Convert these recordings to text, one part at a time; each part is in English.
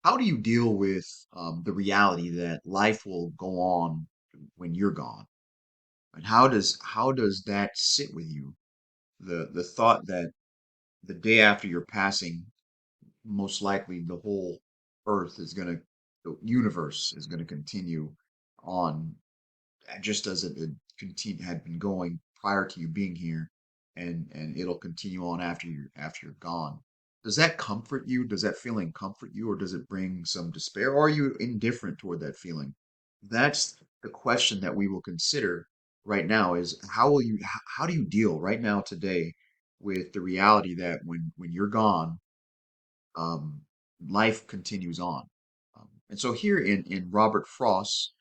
How do you deal with the reality that life will go on when you're gone? And how does that sit with you? The thought that the day after your passing, most likely the whole Earth is gonna, the universe is gonna continue on just as it had been going prior to you being here, and it'll continue on after you're gone. Does that comfort you? Does that feeling comfort you, or does it bring some despair? Or are you indifferent toward that feeling? That's the question that we will consider right now. Is how do you deal right now today with the reality that when you're gone, um, life continues on. And so here in Robert Frost's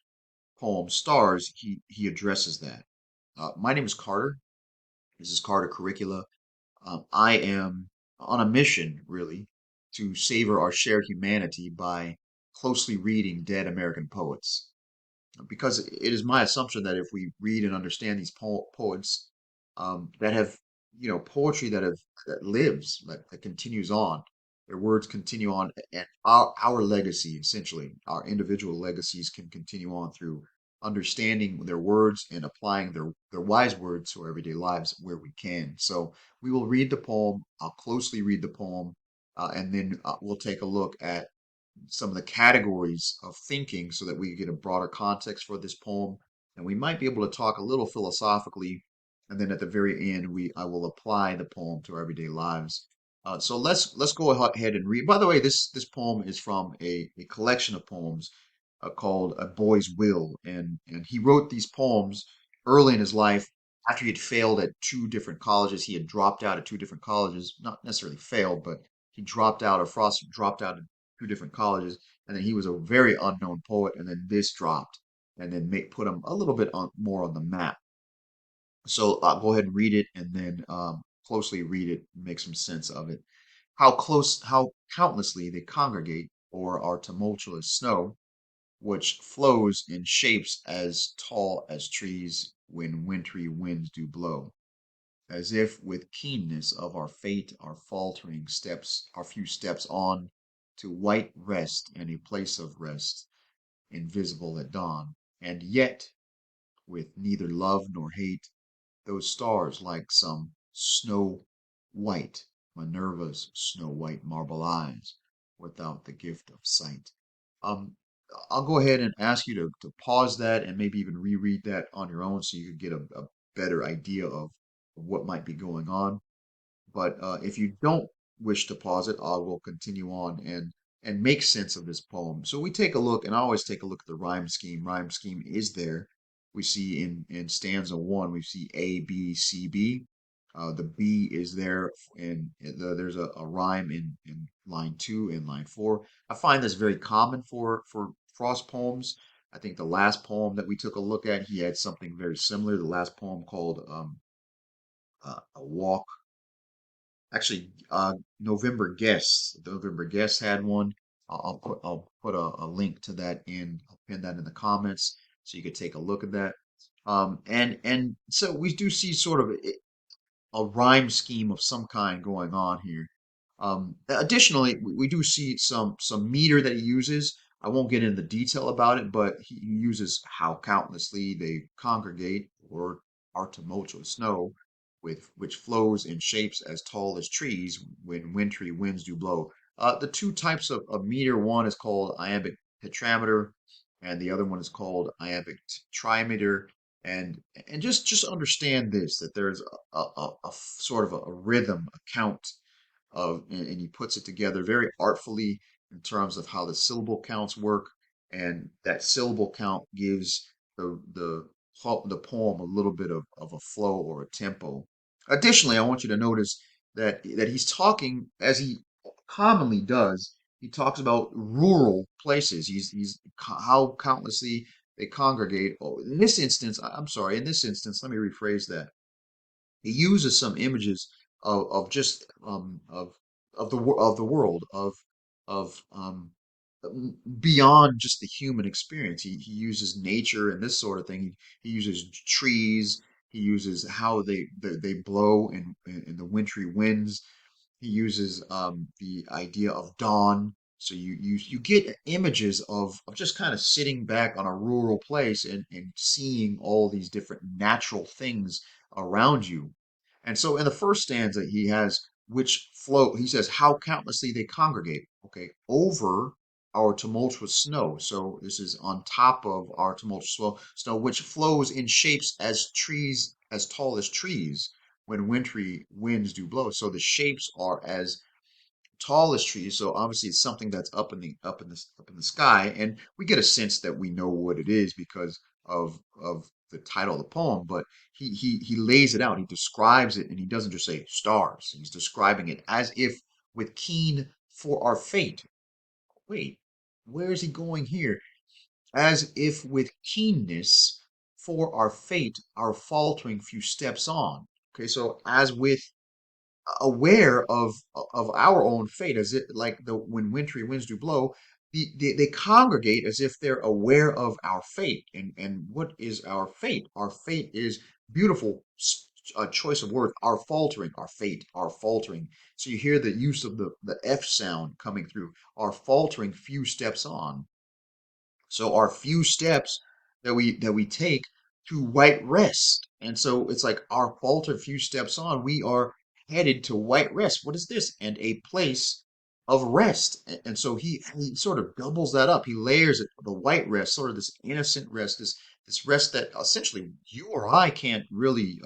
poem Stars, he addresses that. My name is Carter. This is Carter Curricula. I am on a mission, really, to savor our shared humanity by closely reading dead American poets. Because it is my assumption that if we read and understand these poets that have, poetry that lives, that continues on, their words continue on, and our legacy, essentially, our individual legacies can continue on through understanding their words and applying their wise words to our everyday lives where we can. So we will read the poem. I'll closely read the poem, and then we'll take a look at some of the categories of thinking so that we get a broader context for this poem. And we might be able to talk a little philosophically. And then at the very end, I will apply the poem to our everyday lives. So let's go ahead and read. By the way, this poem is from a collection of poems called A Boy's Will, and he wrote these poems early in his life after he had failed at two different colleges. He had dropped out at two different colleges, not necessarily failed, but he dropped out, or Frost dropped out of two different colleges, and then he was a very unknown poet, and then this dropped, and then put him a little bit more on the map. So I'll go ahead and read it, and then closely read it, make some sense of it. How countlessly they congregate, or are tumultuous snow, which flows in shapes as tall as trees when wintry winds do blow, as if with keenness of our fate, our faltering steps, our few steps on to white rest and a place of rest, invisible at dawn, and yet with neither love nor hate, those stars like some snow white, Minerva's snow white marble eyes, without the gift of sight. Um, I'll go ahead and ask you to pause that and maybe even reread that on your own so you could get a better idea of what might be going on. But if you don't wish to pause it, I will continue on and make sense of this poem. So we take a look, and I always take a look at the rhyme scheme. Rhyme scheme is there. We see in stanza one, we see A, B, C, B. The B is there, and there's a rhyme in line two and line four. I find this very common for Frost poems. I think the last poem that we took a look at, he had something very similar. The last poem called A Walk. Actually, November Guests. November Guests had one. I'll put a link to that in. I'll pin that in the comments so you could take a look at that. And so we do see sort of a rhyme scheme of some kind going on here. Additionally, we do see some meter that he uses. I won't get into detail about it, but he uses how countlessly they congregate or are tumultuous snow, with which flows in shapes as tall as trees when wintry winds do blow. The two types of meter, one is called iambic tetrameter, and the other one is called iambic trimeter. And just understand this, that there's a sort of a rhythm, a count of, and he puts it together very artfully in terms of how the syllable counts work, and that syllable count gives the poem a little bit of a flow or a tempo. Additionally, I want you to notice that he's talking, as he commonly does. He talks about rural places. How countlessly they congregate. Oh, in this instance, I'm sorry. In this instance, let me rephrase that. He uses some images of just of the world of beyond just the human experience. He uses nature and this sort of thing. He uses trees. He uses how they blow in the wintry winds. He uses the idea of dawn. So you get images of just kind of sitting back on a rural place and seeing all these different natural things around you. And so in the first stanza, he has which flow, he says, how countlessly they congregate, okay, over our tumultuous snow. So this is on top of our tumultuous snow, which flows in shapes as trees, as tall as trees when wintry winds do blow. So the shapes are as tallest trees. So obviously it's something that's up in the sky, and we get a sense that we know what it is because of the title of the poem. But he lays it out. He describes it, and he doesn't just say stars. He's describing it as if with keen for our fate. Wait, where is he going here? As if with keenness for our fate, our faltering few steps on. Okay, so as with aware of our own fate, as it like the when wintry winds do blow, they congregate as if they're aware of our fate. And what is our fate? Our fate is beautiful choice of words. Our faltering, our fate, our faltering. So you hear the use of the F sound coming through. Our faltering few steps on. So our few steps that we take to white rest. And so it's like our falter few steps on, we are headed to white rest. What is this? And a place of rest. And so he sort of doubles that up. He layers it, the white rest, sort of this innocent rest, this rest that essentially you or I can't really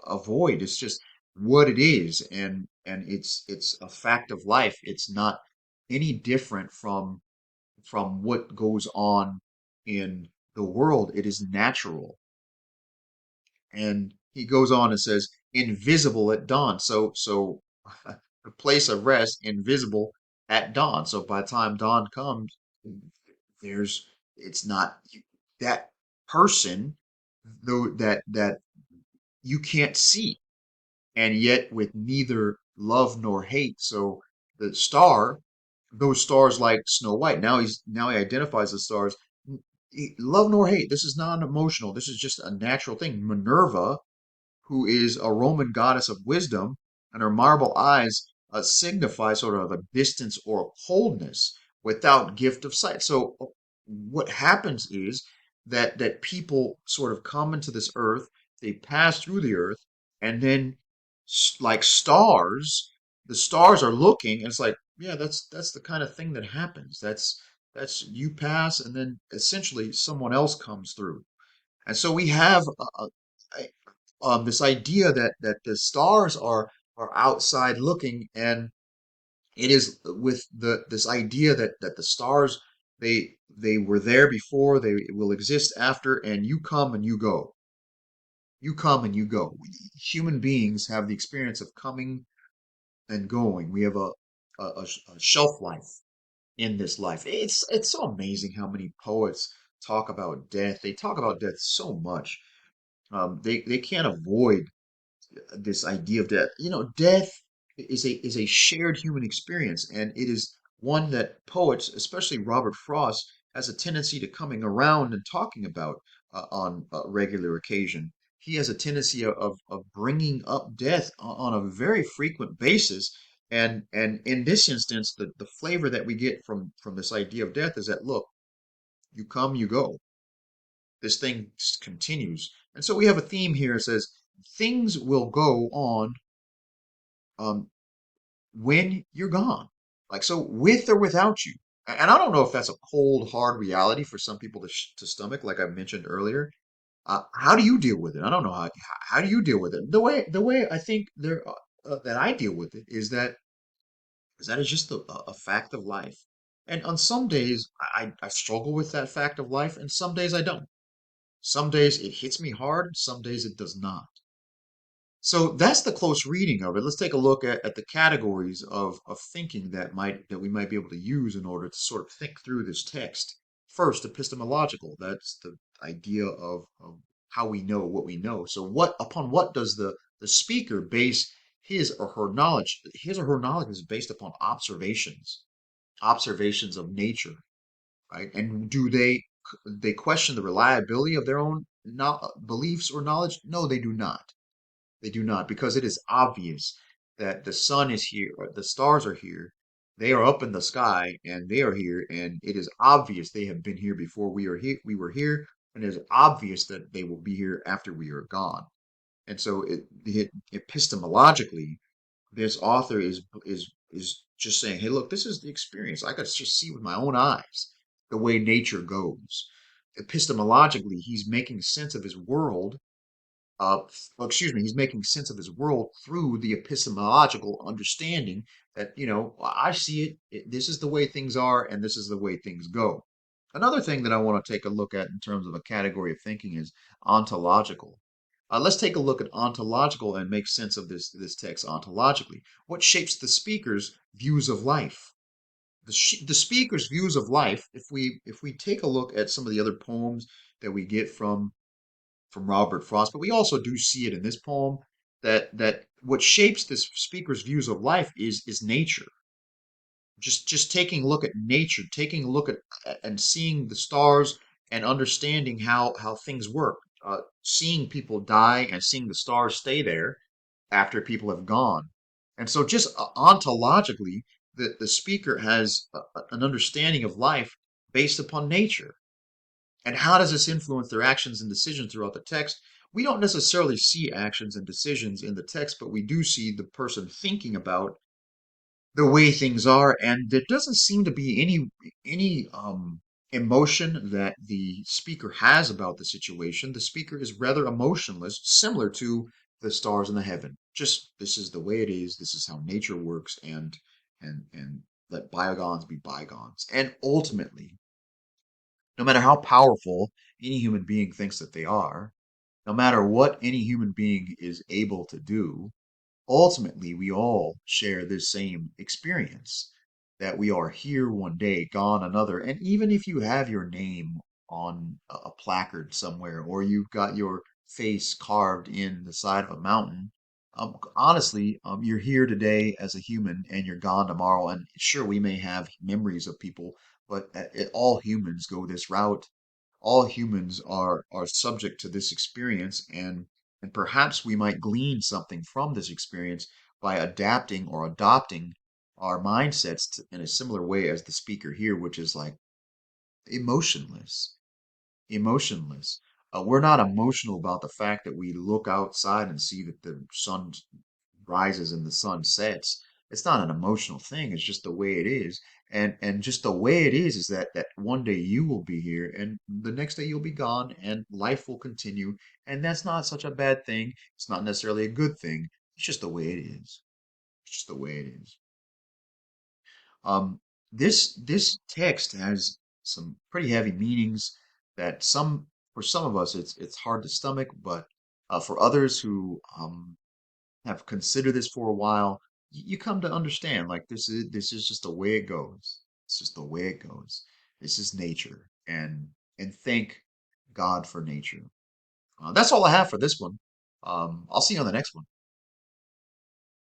avoid. It's just what it is, and it's a fact of life. It's not any different from what goes on in the world. It is natural. And he goes on and says, invisible at dawn. So the place of rest, invisible at dawn. So by the time dawn comes, there's it's not that person though that you can't see, and yet with neither love nor hate. So the star, those stars like Snow White. Now he identifies the stars. Love nor hate. This is not emotional. This is just a natural thing. Minerva, who is a Roman goddess of wisdom, and her marble eyes signify sort of a distance or a coldness without gift of sight. So what happens is that people sort of come into this earth, they pass through the earth, and then like stars, the stars are looking, and it's like, yeah, that's the kind of thing that happens. That's you pass, and then essentially someone else comes through. And so we have this idea that the stars are outside looking, and it is with this idea that the stars they were there before, they will exist after, and you come and you go. You come and you go. Human beings have the experience of coming and going. We have a shelf life in this life. It's so amazing how many poets talk about death. They talk about death so much. They can't avoid this idea of death. You know, death is a shared human experience, and it is one that poets, especially Robert Frost, has a tendency to coming around and talking about on a regular occasion. He has a tendency of bringing up death on a very frequent basis, and in this instance, the flavor that we get from this idea of death is that look, you come, you go. This thing continues, and so we have a theme here. It says things will go on um, when you're gone. Like, so with or without you. And I don't know if that's a cold, hard reality for some people to stomach, like I mentioned earlier. How do you deal with it? I don't know how do you deal with it. The way I think that I deal with it is that it's just a fact of life. And on some days I struggle with that fact of life, and some days I don't. Some days it hits me hard, some days it does not. So that's the close reading of it. Let's take a look at the categories of thinking that we might be able to use in order to sort of think through this text. First, epistemological. That's the idea of how we know what we know. So what does the speaker base his or her knowledge? His or her knowledge is based upon observations of nature, right? And do they question the reliability of their own beliefs or knowledge? No, they do not. They do not, because it is obvious that the sun is here, or the stars are here, They are up in the sky and they are here, and it is obvious they have been here before we are here. We were here, and it is obvious that they will be here after we are gone. And so, epistemologically, this author is just saying, "Hey, look, this is the experience. I got to just see with my own eyes the way nature goes." Epistemologically, he's making sense of his world well, excuse me, he's making sense of his world through the epistemological understanding that, I see this is the way things are, and this is the way things go. Another thing that I want to take a look at in terms of a category of thinking is ontological. Let's take a look at ontological and make sense of this text ontologically. What shapes the speaker's views of life? The speaker's views of life, if we take a look at some of the other poems that we get from Robert Frost, but we also do see it in this poem that what shapes this speaker's views of life is nature. Just taking a look at nature, taking a look at and seeing the stars and understanding how things work. Seeing people die and seeing the stars stay there after people have gone. And so just ontologically, the speaker has an understanding of life based upon nature. And how does this influence their actions and decisions throughout the text? We don't necessarily see actions and decisions in the text, but we do see the person thinking about the way things are, and there doesn't seem to be any emotion that the speaker has about the situation. The speaker is rather emotionless, similar to the stars in the heaven. Just this is the way it is. This is how nature works, and let bygones be bygones. And ultimately, no matter how powerful any human being thinks that they are, no matter what any human being is able to do, ultimately we all share this same experience that we are here one day, gone another. And even if you have your name on a placard somewhere, or you've got your face carved in the side of a mountain, honestly, you're here today as a human and you're gone tomorrow. And sure, we may have memories of people, but all humans go this route. All humans are subject to this experience, and perhaps we might glean something from this experience by adapting or adopting our mindsets in a similar way as the speaker here, which is like emotionless. Emotionless. We're not emotional about the fact that we look outside and see that the sun rises and the sun sets. It's not an emotional thing. It's just the way it is. And just the way it is that one day you will be here and the next day you'll be gone and life will continue. And that's not such a bad thing. It's not necessarily a good thing. It's just the way it is. It's just the way it is. Um, this text has some pretty heavy meanings that for some of us it's hard to stomach, but for others who have considered this for a while, you come to understand like this is just the way it goes. It's just the way it goes. This is nature, and thank God for nature. That's all I have for this one. I'll see you on the next one.